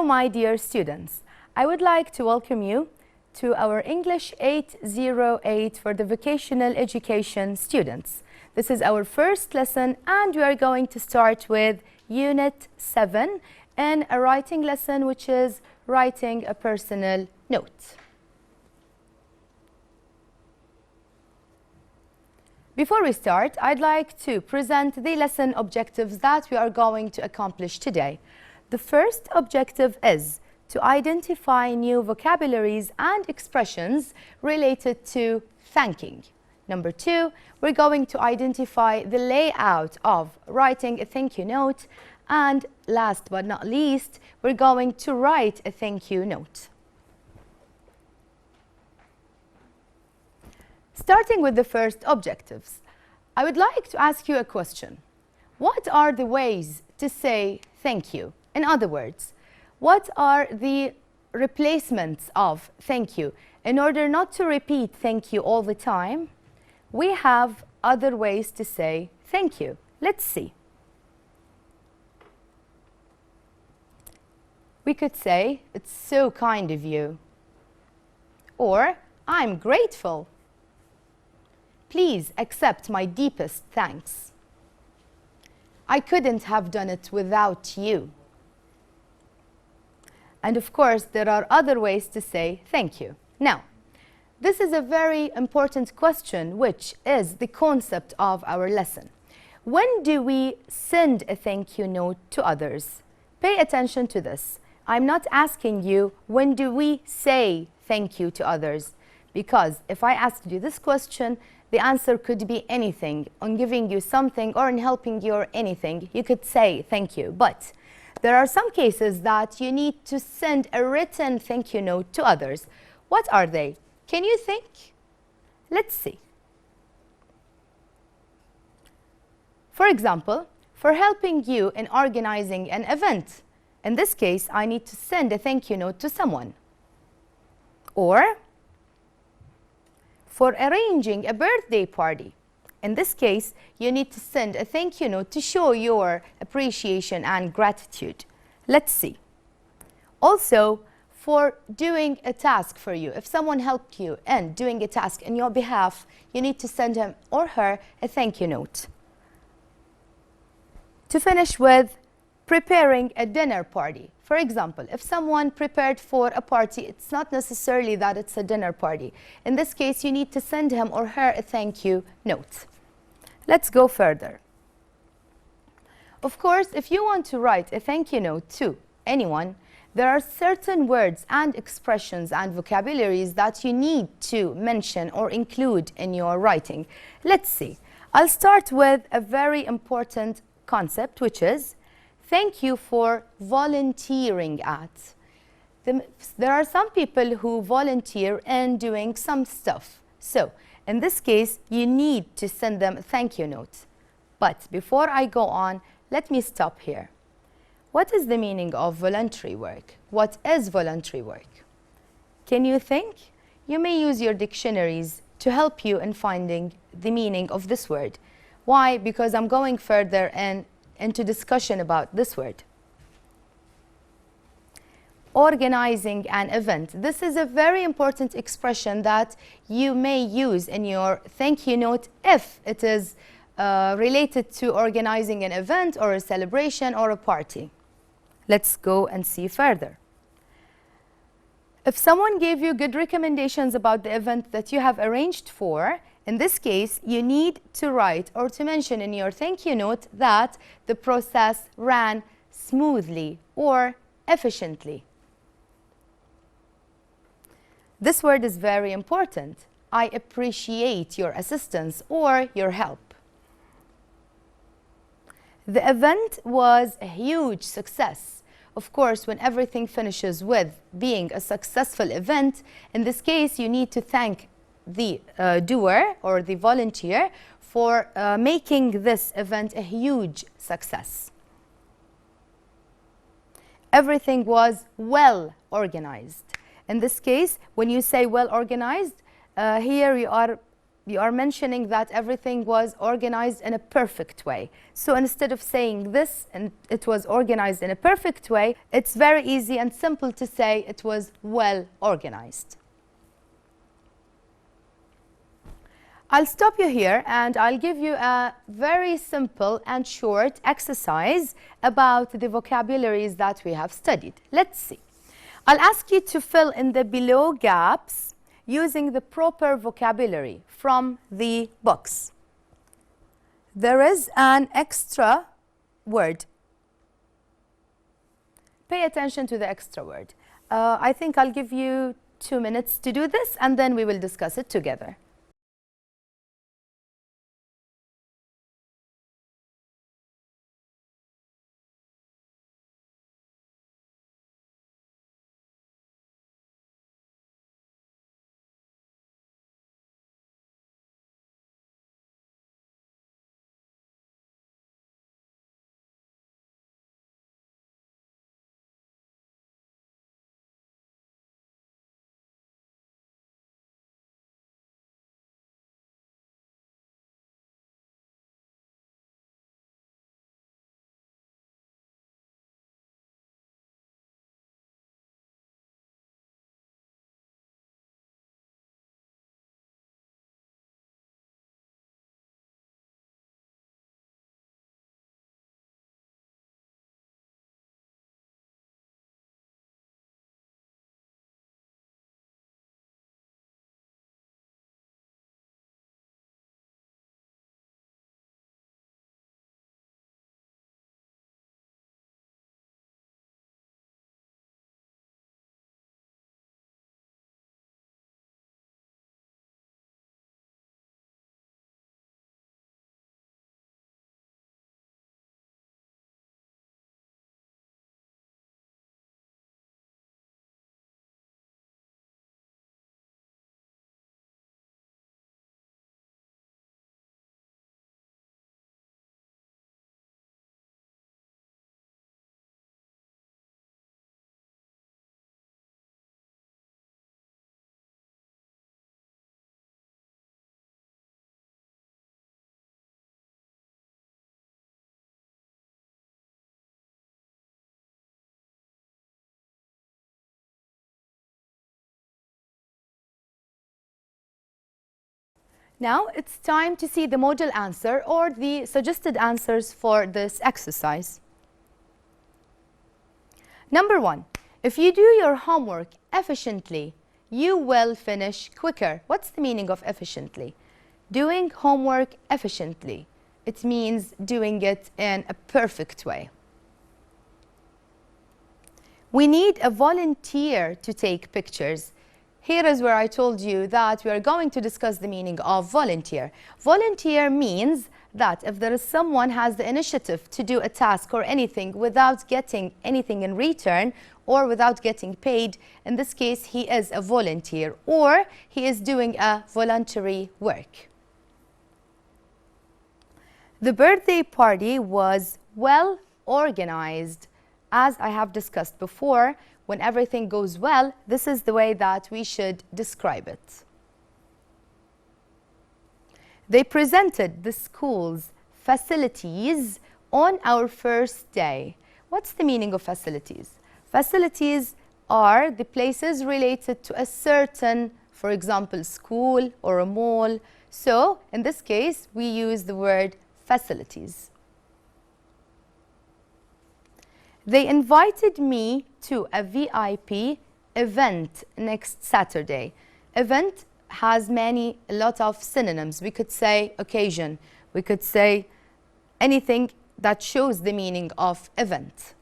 Hello, my dear students. I would like to welcome you to our English 808 for the vocational education students. This is our first lesson, and we are going to start with Unit 7 and a writing lesson, which is writing a personal note. Before we start, I'd like to present the lesson objectives that we are going to accomplish today. The first objective is to identify new vocabularies and expressions related to thanking. Number 2, we're going to identify the layout of writing a thank you note. And last but not least, we're going to write a thank you note. Starting with the first objectives, I would like to ask you a question. What are the ways to say thank you? In other words, what are the replacements of thank you? In order not to repeat thank you all the time, we have other ways to say thank you. Let's see. We could say, it's so kind of you. Or, I'm grateful. Please accept my deepest thanks. I couldn't have done it without you. And of course, there are other ways to say thank you. Now, this is a very important question, which is the concept of our lesson. When do we send a thank you note to others? Pay attention to this. I'm not asking you, when do we say thank you to others? Because if I asked you this question, the answer could be anything. On giving you something or in helping you or anything, you could say thank you. But there are some cases that you need to send a written thank you note to others. What are they? Can you think? Let's see. For example, for helping you in organizing an event. In this case, I need to send a thank you note to someone. Or for arranging a birthday party. In this case, you need to send a thank you note to show your appreciation and gratitude. Let's see. Also, for doing a task for you. If someone helped you in doing a task on your behalf, you need to send him or her a thank you note. To finish with preparing a dinner party. For example, if someone prepared for a party, it's not necessarily that it's a dinner party. In this case, you need to send him or her a thank you note. Let's go further. Of course, if you want to write a thank you note to anyone, there are certain words and expressions and vocabularies that you need to mention or include in your writing. Let's see. I'll start with a very important concept, which is thank you for volunteering at. There are some people who volunteer in doing some stuff. So, in this case, you need to send them a thank you note. But before I go on, let me stop here. What is the meaning of voluntary work? What is voluntary work? Can you think? You may use your dictionaries to help you in finding the meaning of this word. Why? Because I'm going further into discussion about this word. Organizing an event. This is a very important expression that you may use in your thank you note if it is related to organizing an event or a celebration or a party. Let's go and see further. If someone gave you good recommendations about the event that you have arranged for, in this case, you need to write or to mention in your thank you note that the process ran smoothly or efficiently. This word is very important. I appreciate your assistance or your help. The event was a huge success. Of course, when everything finishes with being a successful event, in this case, you need to thank the doer or the volunteer for making this event a huge success. Everything was well organized. In this case, when you say well organized, here you are you are mentioning that everything was organized in a perfect way. So instead of saying this and it was organized in a perfect way, it's very easy and simple to say it was well organized. I'll stop you here and I'll give you a very simple and short exercise about the vocabularies that we have studied. Let's see. I'll ask you to fill in the below gaps using the proper vocabulary from the books. There is an extra word. Pay attention to the extra word. I think I'll give you 2 minutes to do this and then we will discuss it together. Now it's time to see the model answer or the suggested answers for this exercise. Number 1, if you do your homework efficiently, you will finish quicker. What's the meaning of efficiently? Doing homework efficiently. It means doing it in a perfect way. We need a volunteer to take pictures. Here is where I told you that we are going to discuss the meaning of volunteer. Volunteer means that if there is someone has the initiative to do a task or anything without getting anything in return or without getting paid, in this case he is a volunteer or he is doing a voluntary work. The birthday party was well organized. As I have discussed before, when everything goes well, this is the way that we should describe it. They presented the school's facilities on our first day. What's the meaning of facilities? Facilities are the places related to a certain, for example, school or a mall. So, in this case, we use the word facilities. They invited me to a VIP event next Saturday. Event has a lot of synonyms. We could say occasion. We could say anything that shows the meaning of event.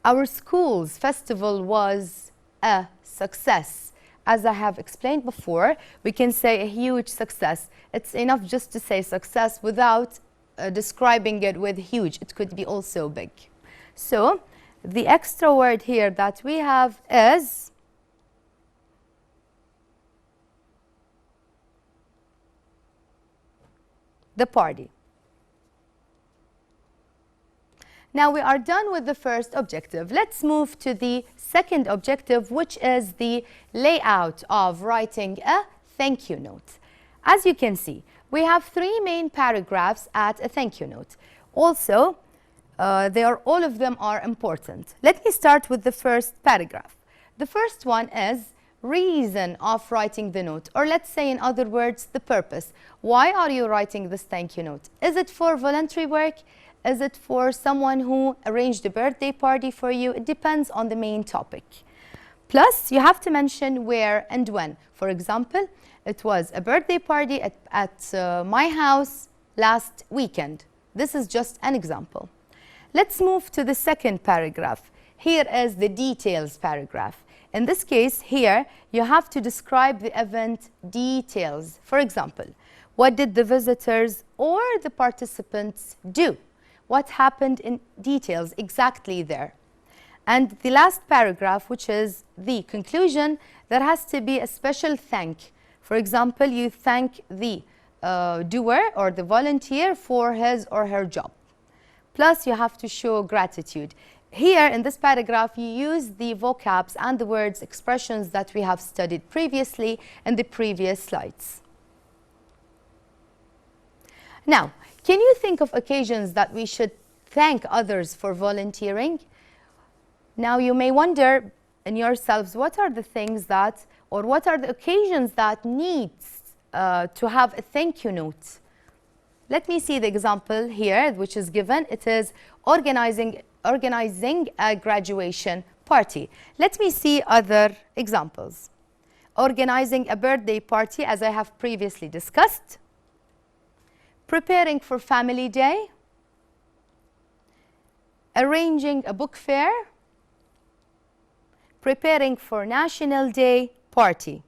Our school's festival was a success. As I have explained before, we can say a huge success. It's enough just to say success without describing it with huge. It could be also big. So the extra word here that we have is the party. Now we are done with the first objective. Let's move to the second objective, which is the layout of writing a thank you note. As you can see, we have three main paragraphs at a thank you note. Also, all of them are important. Let me start with the first paragraph. The first one is reason of writing the note, or let's say in other words, the purpose. Why are you writing this thank you note? Is it for voluntary work? Is it for someone who arranged a birthday party for you? It depends on the main topic. Plus, you have to mention where and when. For example, it was a birthday party at my house last weekend. This is just an example. Let's move to the second paragraph. Here is the details paragraph. In this case, here, you have to describe the event details. For example, what did the visitors or the participants do? What happened in details exactly there? And the last paragraph, which is the conclusion, there has to be a special thank. For example, you thank the doer or the volunteer for his or her job. Plus, you have to show gratitude. Here in this paragraph, you use the vocabs and the words, expressions that we have studied previously in the previous slides. Now, can you think of occasions that we should thank others for volunteering? Now, you may wonder in yourselves, what are the things that, or what are the occasions that needs to have a thank you note? Let me see the example here, which is given. It is organizing a graduation party. Let me see other examples. Organizing a birthday party, as I have previously discussed. Preparing for family day. Arranging a book fair. Preparing for National Day party.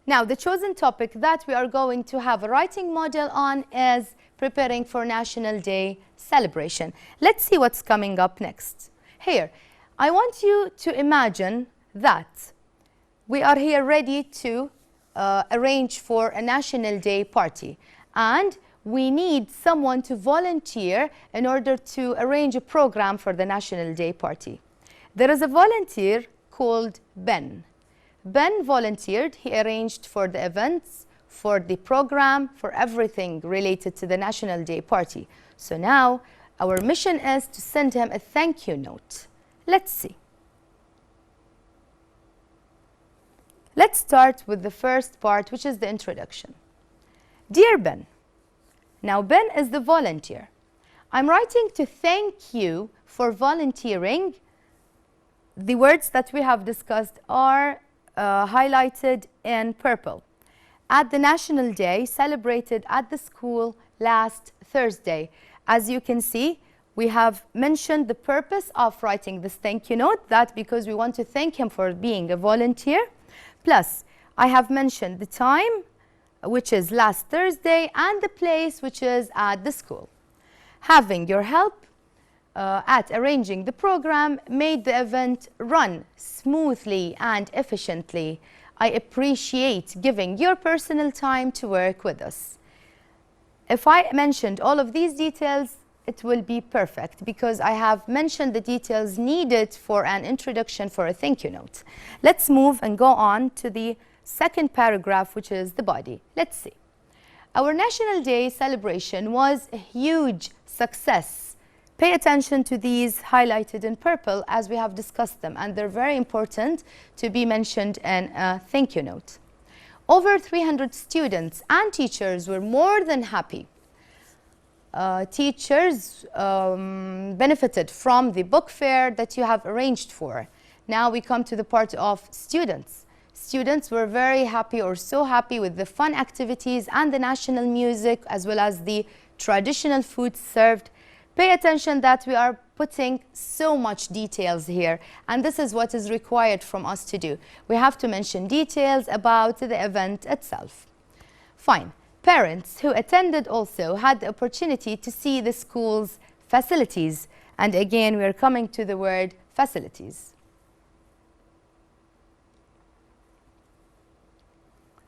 Now, the chosen topic that we are going to have a writing model on is preparing for National Day celebration. Let's see what's coming up next. Here, I want you to imagine that we are here ready to arrange for a National Day party. And we need someone to volunteer in order to arrange a program for the National Day party. There is a volunteer called Ben. Ben volunteered. He arranged for the events, for the program, for everything related to the National Day party. So now our mission is to send him a thank you note. Let's see. Let's start with the first part, which is the introduction. Dear Ben. Now, Ben is the volunteer. I'm writing to thank you for volunteering. The words that we have discussed are highlighted in purple. At the National Day celebrated at the school last Thursday. As you can see, we have mentioned the purpose of writing this thank you note, that because we want to thank him for being a volunteer. Plus, I have mentioned the time, which is last Thursday, and the place, which is at the school. Having your help at arranging the program made the event run smoothly and efficiently. I appreciate giving your personal time to work with us. If I mentioned all of these details, it will be perfect because I have mentioned the details needed for an introduction for a thank you note. Let's move and go on to the second paragraph, which is the body. Let's see. Our National Day celebration was a huge success. Pay attention to these highlighted in purple as we have discussed them, and they're very important to be mentioned in a thank you note. Over 300 students and teachers were more than happy. Teachers benefited from the book fair that you have arranged for. Now we come to the part of students. Students were very happy, or so happy, with the fun activities and the national music as well as the traditional food served. Pay attention that we are putting so much details here, and this is what is required from us to do. We have to mention details about the event itself. Fine. Parents who attended also had the opportunity to see the school's facilities. And again, we are coming to the word facilities.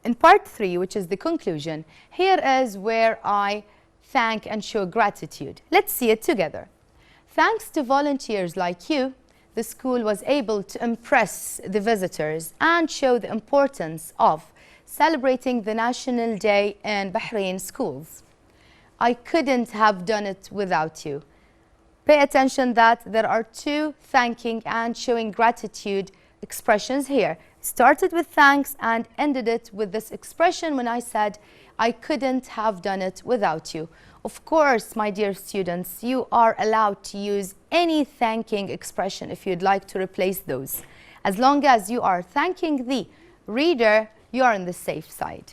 In part 3, which is the conclusion, here is where I thank and show gratitude. Let's see it together. Thanks to volunteers like you, the school was able to impress the visitors and show the importance of celebrating the National Day in Bahrain schools. I couldn't have done it without you. Pay attention that there are two thanking and showing gratitude expressions here. Started with thanks and ended it with this expression when I said, I couldn't have done it without you. Of course, my dear students, you are allowed to use any thanking expression if you'd like to replace those. As long as you are thanking the reader, you are on the safe side.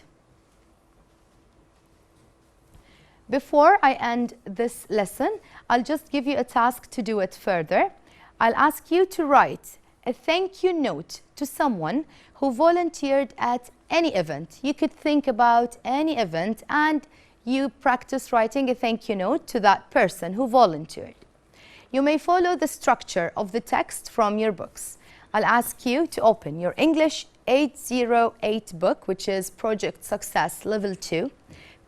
Before I end this lesson, I'll just give you a task to do it further. I'll ask you to write a thank you note to someone who volunteered at any event. You could think about any event and you practice writing a thank you note to that person who volunteered. You may follow the structure of the text from your books. I'll ask you to open your English 808 book, which is Project Success Level 2.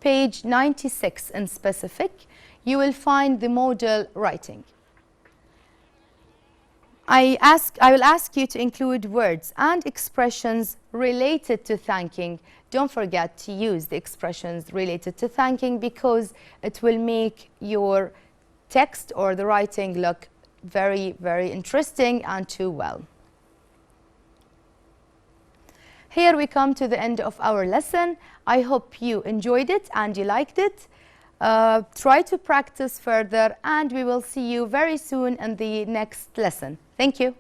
Page 96 in specific, you will find the modal writing. I will ask you to include words and expressions related to thanking. Don't forget to use the expressions related to thanking because it will make your text or the writing look very, very interesting and too well. Here we come to the end of our lesson. I hope you enjoyed it and you liked it. Try to practice further and we will see you very soon in the next lesson. Thank you.